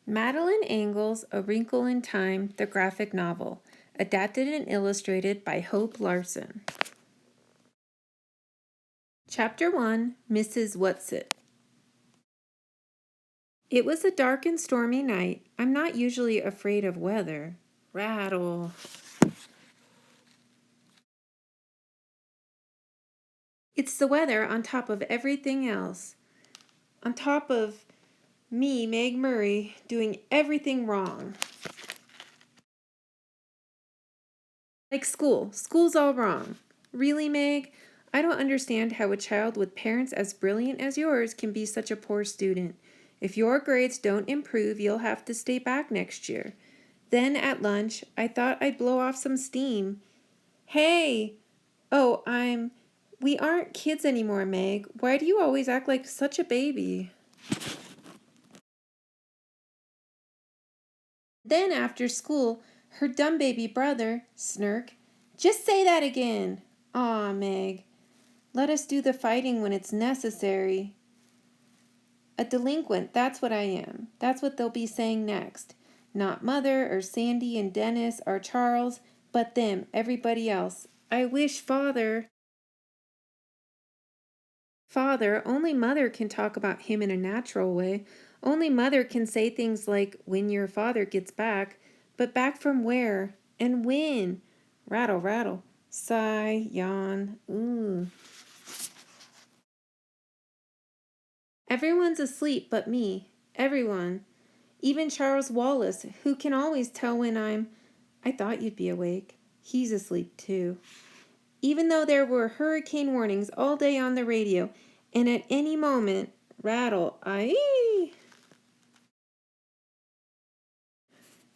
Madeline Engel's A Wrinkle in Time, the graphic novel, adapted and illustrated by Hope Larson. Chapter 1, Mrs. Whatsit. It was a dark and stormy night. I'm not usually afraid of weather. Rattle. It's the weather on top of everything else. On top of me, Meg Murray, doing everything wrong. Like school. School's all wrong. Really, Meg? I don't understand how a child with parents as brilliant as yours can be such a poor student. If your grades don't improve, you'll have to stay back next year. Then at lunch, I thought I'd blow off some steam. Hey! Oh, We aren't kids anymore, Meg. Why do you always act like such a baby? Then after school, her dumb baby brother, Snirk. Just say that again. Aw, Meg. Let us do the fighting when it's necessary. A delinquent, that's what I am. That's what they'll be saying next. Not Mother or Sandy and Dennis or Charles, but them, everybody else. I wish Father, only Mother can talk about him in a natural way. Only Mother can say things like, when your father gets back. But back from where? And when? Rattle, rattle. Sigh, yawn. Ooh. Everyone's asleep but me. Everyone. Even Charles Wallace, who can always tell when I thought you'd be awake. He's asleep too. Even though there were hurricane warnings all day on the radio, and at any moment, rattle, aye.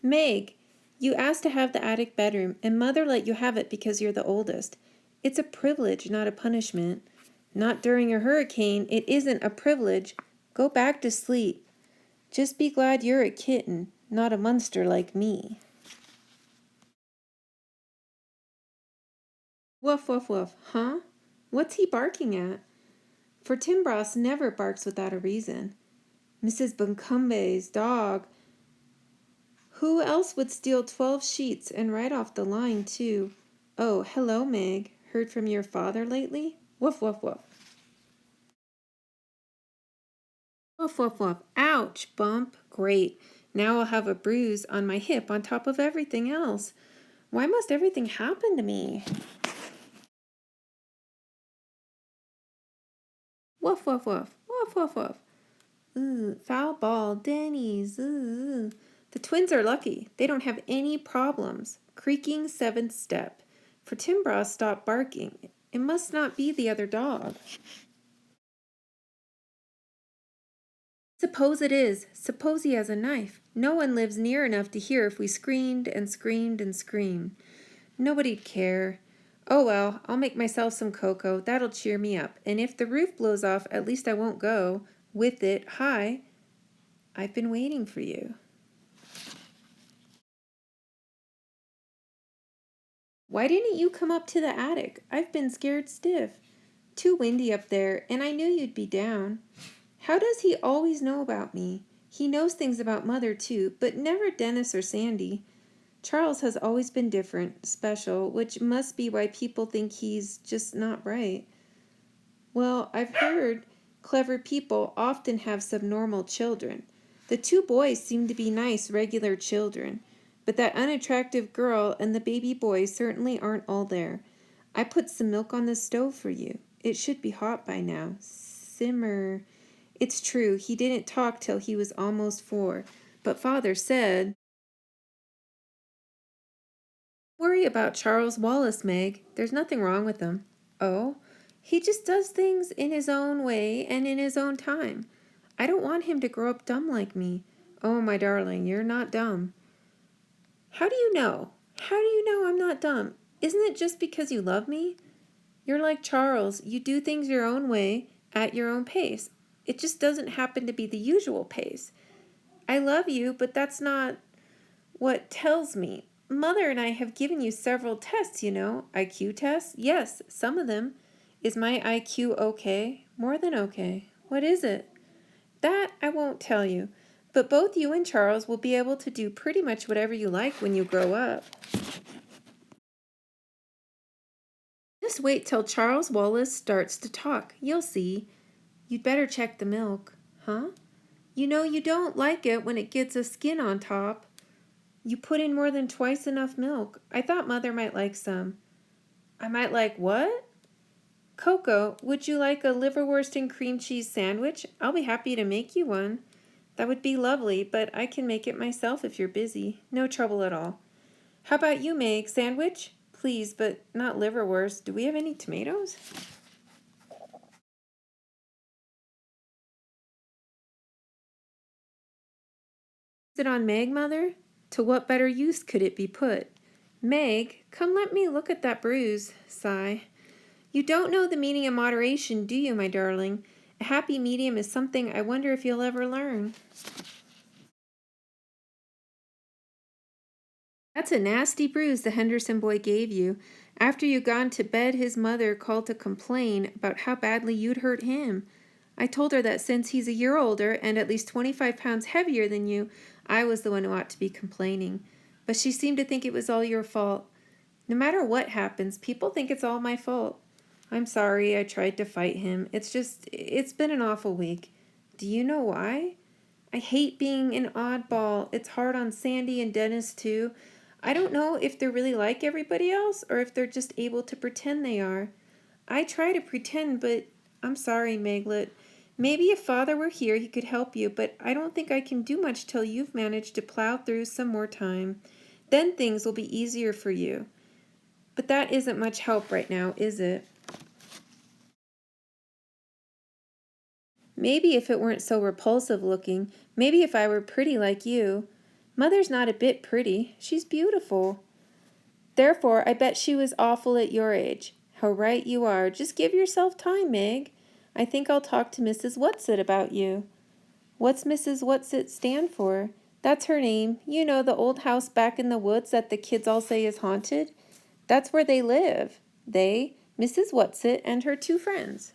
Meg, you asked to have the attic bedroom, and Mother let you have it because you're the oldest. It's a privilege, not a punishment. Not during a hurricane. It isn't a privilege. Go back to sleep. Just be glad you're a kitten, not a monster like me. Woof, woof, woof. Huh? What's he barking at? For Timbros never barks without a reason. Mrs. Buncombe's dog. Who else would steal 12 sheets and right off the line, too? Oh, hello, Meg. Heard from your father lately? Woof, woof, woof. Woof, woof, woof. Ouch, bump. Great. Now I'll have a bruise on my hip on top of everything else. Why must everything happen to me? Woof, woof, woof. Woof, woof, woof. Ooh, foul ball. Denny's. Ooh. The twins are lucky. They don't have any problems. Creaking seventh step. For Timbros stopped barking. It must not be the other dog. Suppose it is. Suppose he has a knife. No one lives near enough to hear if we screamed and screamed and screamed. Nobody'd care. Oh well, I'll make myself some cocoa. That'll cheer me up. And if the roof blows off, at least I won't go. With it, hi. I've been waiting for you. Why didn't you come up to the attic? I've been scared stiff. Too windy up there, and I knew you'd be down. How does he always know about me? He knows things about Mother, too, but never Dennis or Sandy. Charles has always been different, special, which must be why people think he's just not right. Well, I've heard clever people often have subnormal children. The two boys seem to be nice, regular children, but that unattractive girl and the baby boy certainly aren't all there. I put some milk on the stove for you. It should be hot by now. Simmer. It's true, he didn't talk till he was almost 4, but Father said, worry about Charles Wallace, Meg. There's nothing wrong with him. Oh? He just does things in his own way and in his own time. I don't want him to grow up dumb like me. Oh, my darling, you're not dumb. How do you know? How do you know I'm not dumb? Isn't it just because you love me? You're like Charles. You do things your own way, at your own pace. It just doesn't happen to be the usual pace. I love you, but that's not what tells me. Mother and I have given you several tests, you know. IQ tests? Yes, some of them. Is my IQ okay? More than okay. What is it? That I won't tell you. But both you and Charles will be able to do pretty much whatever you like when you grow up. Just wait till Charles Wallace starts to talk. You'll see. You'd better check the milk. Huh? You know you don't like it when it gets a skin on top. You put in more than twice enough milk. I thought Mother might like some. I might like what? Coco, would you like a liverwurst and cream cheese sandwich? I'll be happy to make you one. That would be lovely, but I can make it myself if you're busy. No trouble at all. How about you, Meg? Sandwich? Please, but not liverwurst. Do we have any tomatoes? Is it on Meg, Mother? To what better use could it be put? Meg, come let me look at that bruise. Sigh. You don't know the meaning of moderation, do you, my darling? A happy medium is something I wonder if you'll ever learn. That's a nasty bruise the Henderson boy gave you. After you'd gone to bed, his mother called to complain about how badly you'd hurt him. I told her that since he's a year older and at least 25 pounds heavier than you, I was the one who ought to be complaining. But she seemed to think it was all your fault. No matter what happens, people think it's all my fault. I'm sorry I tried to fight him. It's been an awful week. Do you know why? I hate being an oddball. It's hard on Sandy and Dennis, too. I don't know if they're really like everybody else or if they're just able to pretend they are. I try to pretend, but I'm sorry, Meglet. Maybe if Father were here, he could help you, but I don't think I can do much till you've managed to plow through some more time. Then things will be easier for you. But that isn't much help right now, is it? Maybe if it weren't so repulsive looking, maybe if I were pretty like you. Mother's not a bit pretty. She's beautiful. Therefore, I bet she was awful at your age. How right you are. Just give yourself time, Meg. I think I'll talk to Mrs. Whatsit about you. What's Mrs. Whatsit stand for? That's her name. You know, the old house back in the woods that the kids all say is haunted? That's where they live. They, Mrs. Whatsit, and her two friends.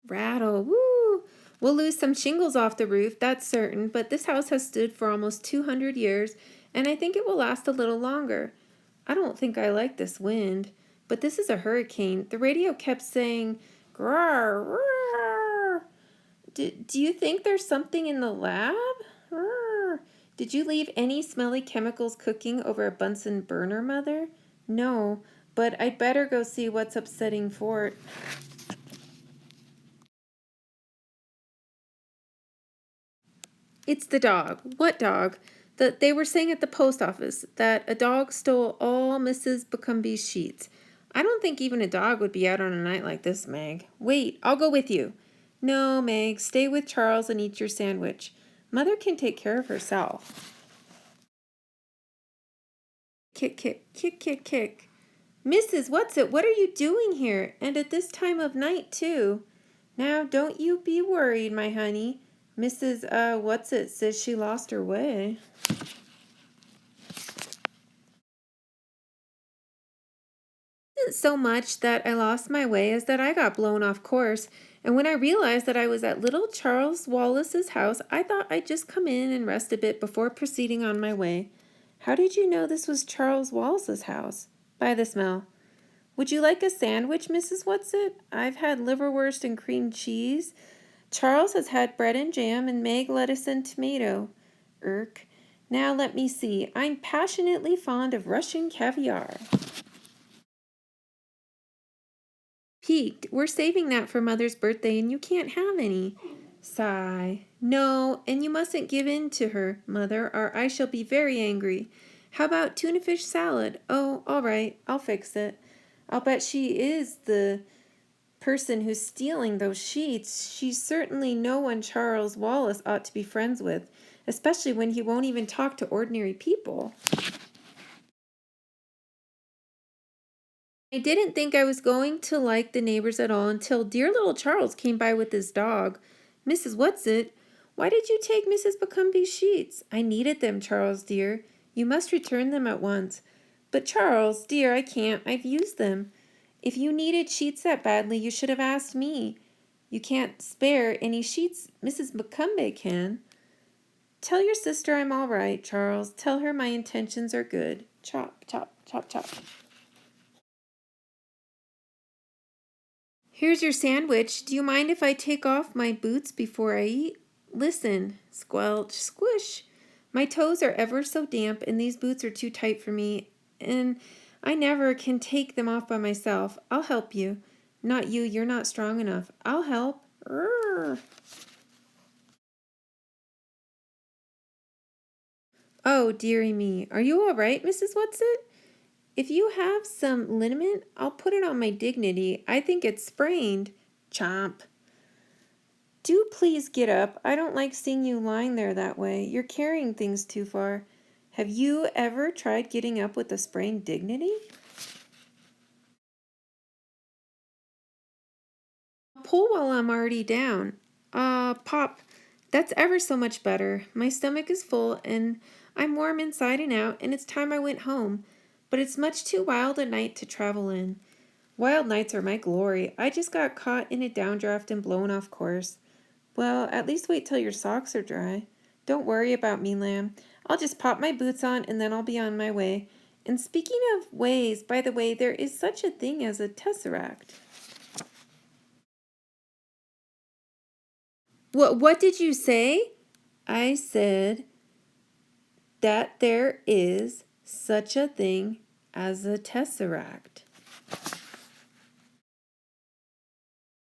Rattle, woo! We'll lose some shingles off the roof, that's certain, but this house has stood for almost 200 years, and I think it will last a little longer. I don't think I like this wind, but this is a hurricane. The radio kept saying, "Grrr, grrr." Do you think there's something in the lab? Grrr. Did you leave any smelly chemicals cooking over a Bunsen burner, Mother? No, but I'd better go see what's upsetting Fort. It's the dog. What dog? They were saying at the post office that a dog stole all Mrs. Bucumbee's sheets. I don't think even a dog would be out on a night like this, Meg. Wait, I'll go with you. No, Meg, stay with Charles and eat your sandwich. Mother can take care of herself. Kick, kick, kick, kick, kick. Mrs. Whatsit, what are you doing here? And at this time of night, too. Now, don't you be worried, my honey. Mrs. Whatsit says she lost her way. It isn't so much that I lost my way as that I got blown off course, and when I realized that I was at little Charles Wallace's house, I thought I'd just come in and rest a bit before proceeding on my way. How did you know this was Charles Wallace's house? By the smell. Would you like a sandwich, Mrs. Whatsit? I've had liverwurst and cream cheese. Charles has had bread and jam and Meg lettuce and tomato. Irk. Now let me see. I'm passionately fond of Russian caviar. Peaked. We're saving that for Mother's birthday and you can't have any. Sigh. No, and you mustn't give in to her, Mother, or I shall be very angry. How about tuna fish salad? Oh, all right. I'll fix it. I'll bet she is the person who's stealing those sheets. She's certainly no one Charles Wallace ought to be friends with, especially when he won't even talk to ordinary people. I didn't think I was going to like the neighbors at all until dear little Charles came by with his dog. Mrs. Whatsit, why did you take Mrs. Bucumbee's sheets? I needed them, Charles, dear. You must return them at once. But Charles, dear, I can't. I've used them. If you needed sheets that badly, you should have asked me. You can't spare any sheets. Mrs. Macumbe can. Tell your sister I'm all right, Charles. Tell her my intentions are good. Chop, chop, chop, chop. Here's your sandwich. Do you mind if I take off my boots before I eat? Listen, squelch, squish. My toes are ever so damp, and these boots are too tight for me, and I never can take them off by myself. I'll help you. Not you, you're not strong enough. I'll help. Urgh. Oh, dearie me. Are you all right, Mrs. Whatsit? If you have some liniment, I'll put it on my dignity. I think it's sprained. Chomp. Do please get up. I don't like seeing you lying there that way. You're carrying things too far. Have you ever tried getting up with a sprained dignity? Pull while I'm already down. Pop, that's ever so much better. My stomach is full and I'm warm inside and out, and it's time I went home. But it's much too wild a night to travel in. Wild nights are my glory. I just got caught in a downdraft and blown off course. Well, at least wait till your socks are dry. Don't worry about me, lamb. I'll just pop my boots on and then I'll be on my way. And speaking of ways, by the way, there is such a thing as a tesseract. What did you say? I said that there is such a thing as a tesseract.